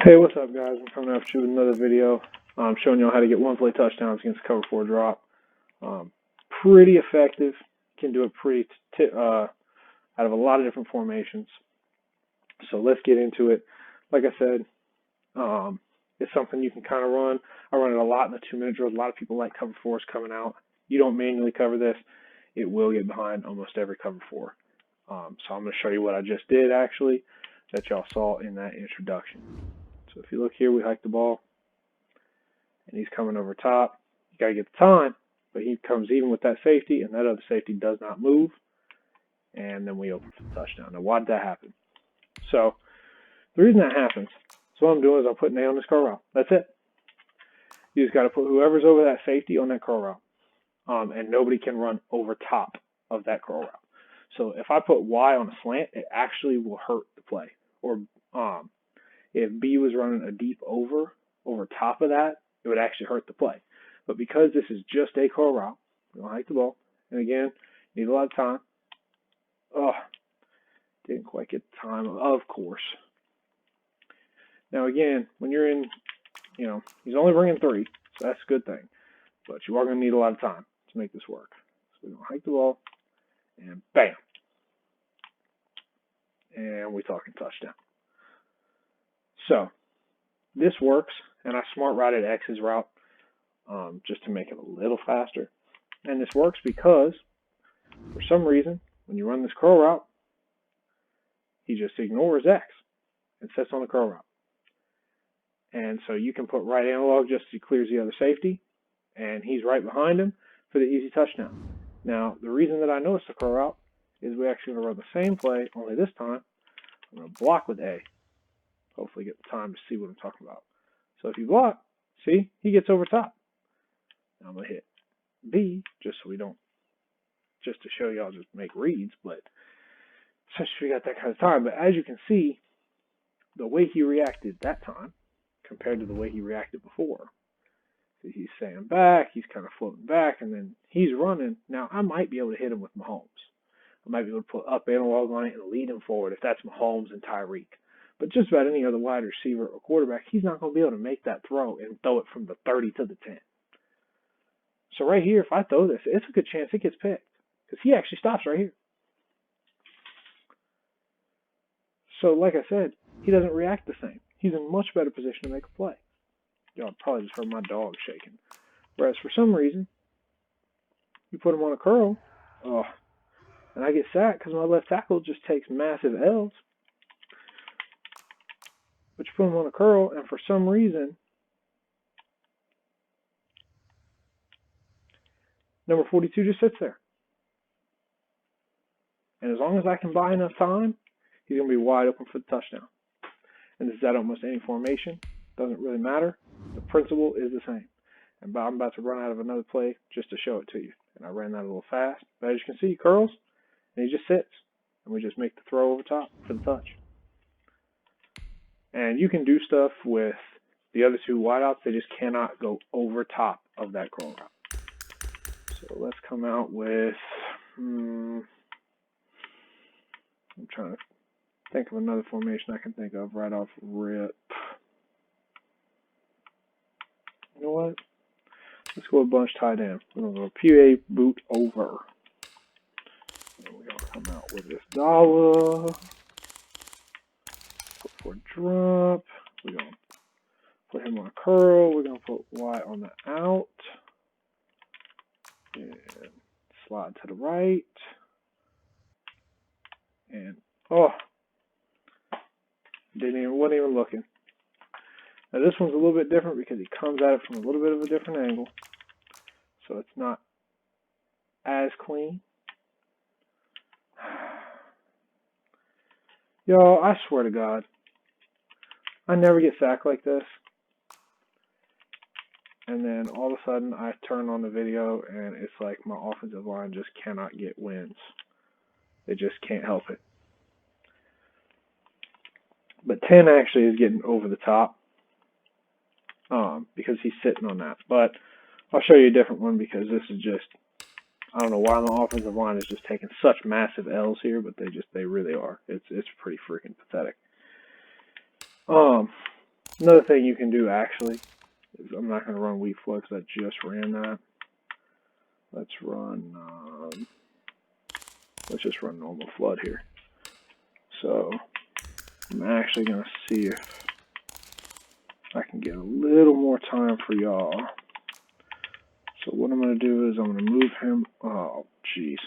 Hey, what's up, guys? I'm coming after you with another video. I'm showing y'all how to get one-play touchdowns against cover 4 drop. Pretty effective. Can do it out of a lot of different formations. So let's get into it. Like I said, it's something you can kind of run. I run it a lot in the 2-minute drills. A lot of people like cover 4s coming out. You don't manually cover this. It will get behind almost every cover 4. So I'm going to show you what I just did, actually, that y'all saw in that introduction. So if you look here, we hike the ball, and he's coming over top. You got to get the time, but he comes even with that safety, and that other safety does not move, and then we open for the touchdown. Now, why did that happen? So the reason that happens, so what I'm doing is I'm putting A on this curl route. That's it. You just got to put whoever's over that safety on that curl route, and nobody can run over top of that curl route. So if I put Y on a slant, it actually will hurt the play. Or if B was running a deep over top of that, it would actually hurt the play. But because this is just a curl route, we don't hike the ball. And again, need a lot of time. Oh, didn't quite get the time, of course. Now again, when you're in, he's only bringing 3, so that's a good thing. But you are going to need a lot of time to make this work. So we're going to hike the ball, and bam. And we're talking touchdown. So this works, and I smart routed X's route just to make it a little faster. And this works because, for some reason, when you run this curl route, he just ignores X and sits on the curl route. And so you can put right analog just as he clears the other safety, and he's right behind him for the easy touchdown. Now, the reason that I know it's the curl route is we actually going to run the same play, only this time I'm going to block with A. Hopefully get the time to see what I'm talking about. So if you block, see, he gets over top. Now I'm going to hit B just to show y'all just make reads, but since we got that kind of time. But as you can see, the way he reacted that time compared to the way he reacted before. He's staying back, he's kind of floating back, and then he's running. Now, I might be able to hit him with Mahomes. I might be able to put up analog on it and lead him forward if that's Mahomes and Tyreek. But just about any other wide receiver or quarterback, he's not going to be able to make that throw and throw it from the 30 to the 10. So right here, if I throw this, it's a good chance it gets picked because he actually stops right here. So like I said, he doesn't react the same. He's in much better position to make a play. Y'all probably just heard my dog shaking. Whereas for some reason, you put him on a curl, and I get sacked because my left tackle just takes massive L's. But you put him on a curl, and for some reason, number 42 just sits there. And as long as I can buy enough time, he's going to be wide open for the touchdown. And this is at almost any formation. Doesn't really matter. The principle is the same. And I'm about to run out of another play just to show it to you. And I ran that a little fast. But as you can see, he curls, and he just sits. And we just make the throw over top for the touch. And you can do stuff with the other 2 wideouts. They just cannot go over top of that curl route. So let's come out with, I'm trying to think of another formation I can think of right off rip. You know what? Let's go a bunch tight end. We're going to go PA boot over. And we're going to come out with this dollar. Put for drop. We're going to put him on a curl. We're going to put Y on the out. And slide to the right. And, wasn't even looking. Now this one's a little bit different because he comes at it from a little bit of a different angle. So it's not as clean. Yo, I swear to God, I never get sacked like this. And then all of a sudden I turn on the video and it's like my offensive line just cannot get wins. They just can't help it. But 10 actually is getting over the top because he's sitting on that. But I'll show you a different one because this is just, I don't know why my offensive line is just taking such massive L's here, but they really are. It's pretty freaking pathetic. Another thing you can do actually is, I'm not going to run weak flood because I just ran that. Let's just run normal flood here. So I'm actually going to see if I can get a little more time for y'all. So what I'm going to do is I'm going to move him. Oh, jeez.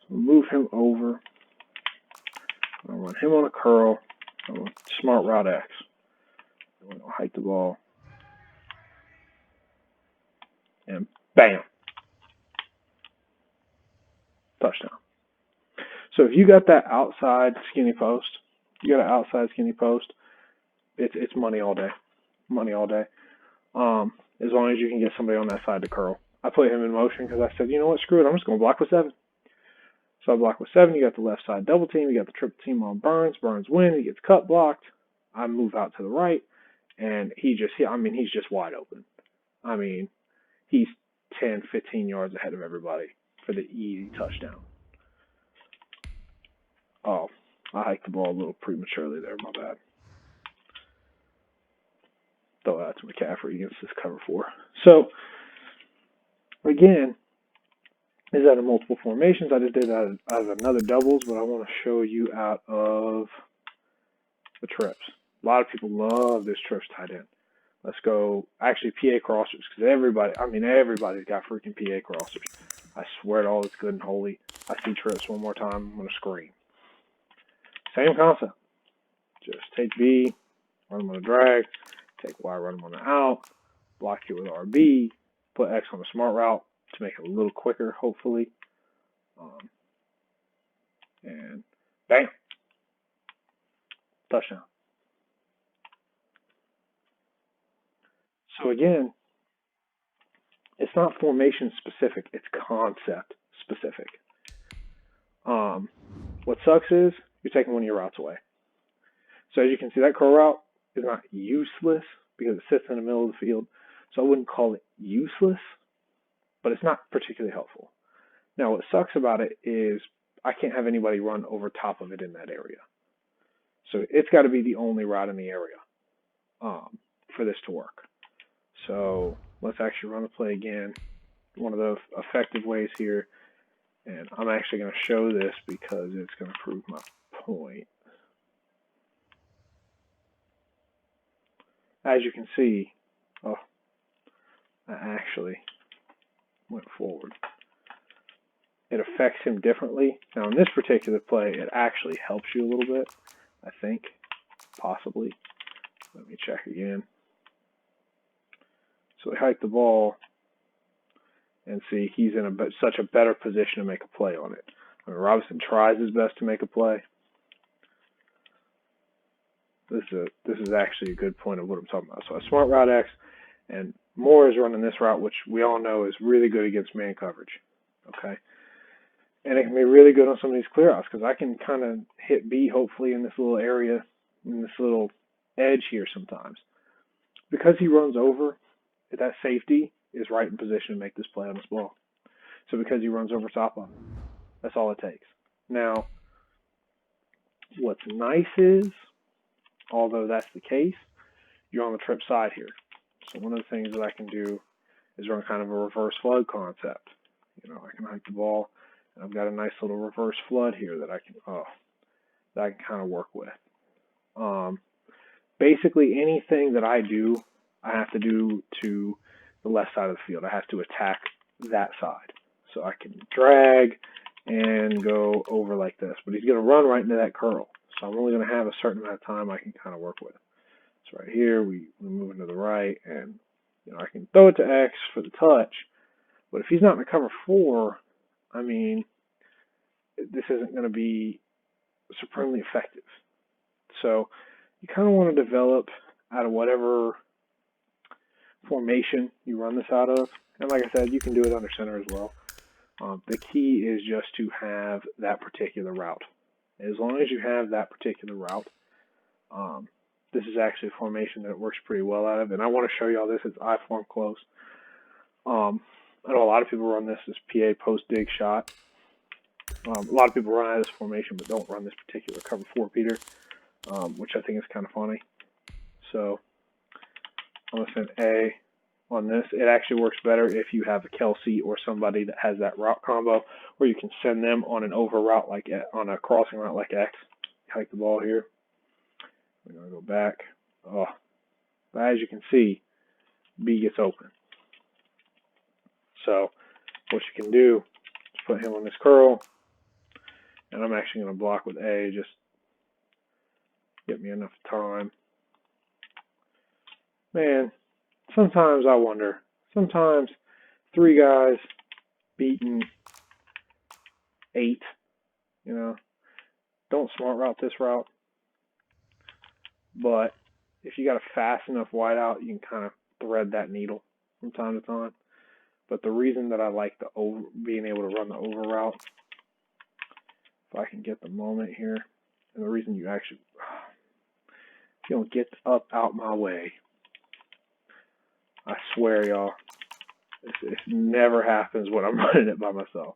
So move him over. I'm going to run him on a curl. I'm going to smart route X. I'm going to hike the ball. And bam. Touchdown. So if you got that outside skinny post, it's money all day. Money all day. As long as you can get somebody on that side to curl. I put him in motion because I said, you know what, screw it, I'm just going to block with 7. So I block with 7. You got the left side double team. You got the triple team on Burns. Burns wins. He gets cut blocked. I move out to the right, and he's just wide open. I mean, he's 10, 15 yards ahead of everybody for the easy touchdown. Oh, I hiked the ball a little prematurely there. My bad. Throw that to McCaffrey against this cover 4. So, again, is that in multiple formations? I just did that out of another doubles, but I want to show you out of the trips. A lot of people love this trips tight end. Let's go, actually, PA crossers, because everybody's got freaking PA crossers. I swear to all that's good and holy. I see trips one more time, I'm going to scream. Same concept. Just take B, run them on a drag, take Y, run them on the out, block it with RB, put X on the smart route to make it a little quicker, hopefully. And bam. Touchdown. So again, it's not formation specific, it's concept specific. What sucks is you're taking one of your routes away. So as you can see, that curl route is not useless because it sits in the middle of the field. So I wouldn't call it useless, but it's not particularly helpful. Now, what sucks about it is I can't have anybody run over top of it in that area. So it's got to be the only route in the area for this to work. So let's actually run the play again. One of the effective ways here, and I'm actually going to show this because it's going to prove my point. As you can see, I actually went forward. It affects him differently. Now in this particular play, it actually helps you a little bit, I think, possibly. Let me check again. So we hike the ball, and see he's in such a better position to make a play on it. I mean, Robinson tries his best to make a play. This is actually a good point of what I'm talking about. So a smart route X, and Moore is running this route, which we all know is really good against man coverage. Okay, and it can be really good on some of these clear outs because I can kind of hit B hopefully in this little area, in this little edge here sometimes. Because he runs over, that safety is right in position to make this play on this ball. So because he runs over top of him, that's all it takes. Now, what's nice is, although that's the case, you're on the trip side here. So one of the things that I can do is run kind of a reverse flood concept. You know, I can hike the ball, and I've got a nice little reverse flood here that I can kind of work with. Basically, anything that I do, I have to do to the left side of the field. I have to attack that side. So I can drag and go over like this. But he's going to run right into that curl. So I'm only going to have a certain amount of time I can kind of work with. So right here, we move to the right, and I can throw it to X for the touch. But if he's not in the cover 4, I mean, this isn't going to be supremely effective. So you kind of want to develop out of whatever formation you run this out of. And like I said, you can do it under center as well. The key is just to have that particular route. As long as you have that particular route, this is actually a formation that it works pretty well out of. And I want to show you all this. It's I form close. I know a lot of people run this as PA post dig shot. A lot of people run out of this formation but don't run this particular cover 4 Peter, which I think is kind of funny. So I'm going to send A on this. It actually works better if you have a Kelsey or somebody that has that route combo where you can send them on an over route, like on a crossing route like X. Hike the ball here. We're going to go back. Oh, but as you can see, B gets open. So what you can do is put him on this curl, and I'm actually going to block with A, just get me enough time. Man, sometimes I wonder, sometimes 3 guys beating 8, don't smart route this route. But if you got a fast enough wideout, you can kind of thread that needle from time to time. But the reason that I like being able to run the over route, if I can get the moment here, and the reason you actually, if you don't get up out my way, I swear, y'all, it never happens when I'm running it by myself.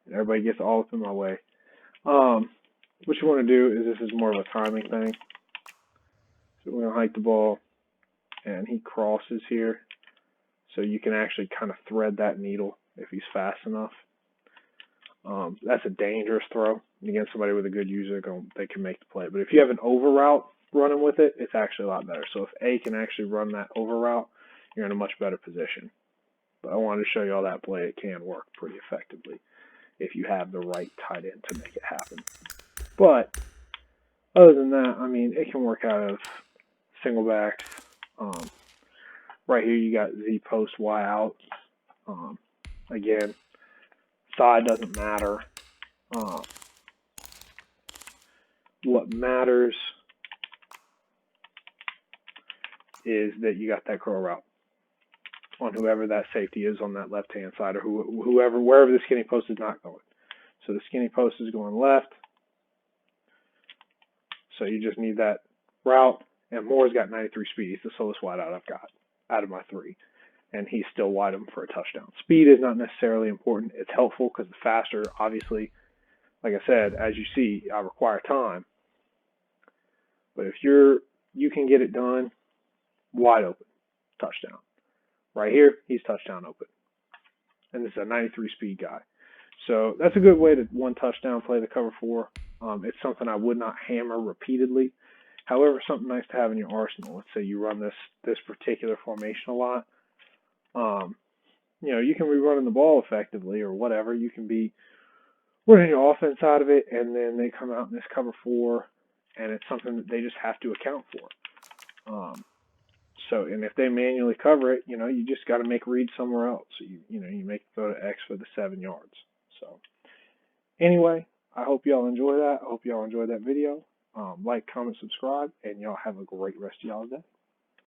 And everybody gets all up in my way. What you want to do is, this is more of a timing thing. So we're going to hike the ball, and he crosses here. So you can actually kind of thread that needle if he's fast enough. That's a dangerous throw. And against somebody with a good user, they can make the play. But if you have an over route running with it, it's actually a lot better. So if A can actually run that over route, you're in a much better position. But I wanted to show you all that play. It can work pretty effectively if you have the right tight end to make it happen. But other than that, I mean, it can work out of single backs. Right here, you got Z post Y out. Again, side doesn't matter. What matters is that you got that curl route on whoever that safety is on that left-hand side, or whoever, wherever the skinny post is not going. So the skinny post is going left. So you just need that route. And Moore's got 93 speed. He's the slowest wideout I've got out of my 3. And he's still wide open for a touchdown. Speed is not necessarily important. It's helpful because the faster, obviously, like I said, as you see, I require time. But if you can get it done, wide open, touchdown. Right here, he's touchdown open. And this is a 93 speed guy. So that's a good way to one touchdown play the cover 4. It's something I would not hammer repeatedly. However, something nice to have in your arsenal. Let's say you run this particular formation a lot. You can be running the ball effectively or whatever. You can be running your offense out of it, and then they come out in this cover 4, and it's something that they just have to account for. And if they manually cover it, you just got to make reads somewhere else. You make throw to X for the 7 yards. So anyway, I hope y'all enjoy that. I hope y'all enjoyed that video. Like, comment, subscribe, and y'all have a great rest of y'all's day.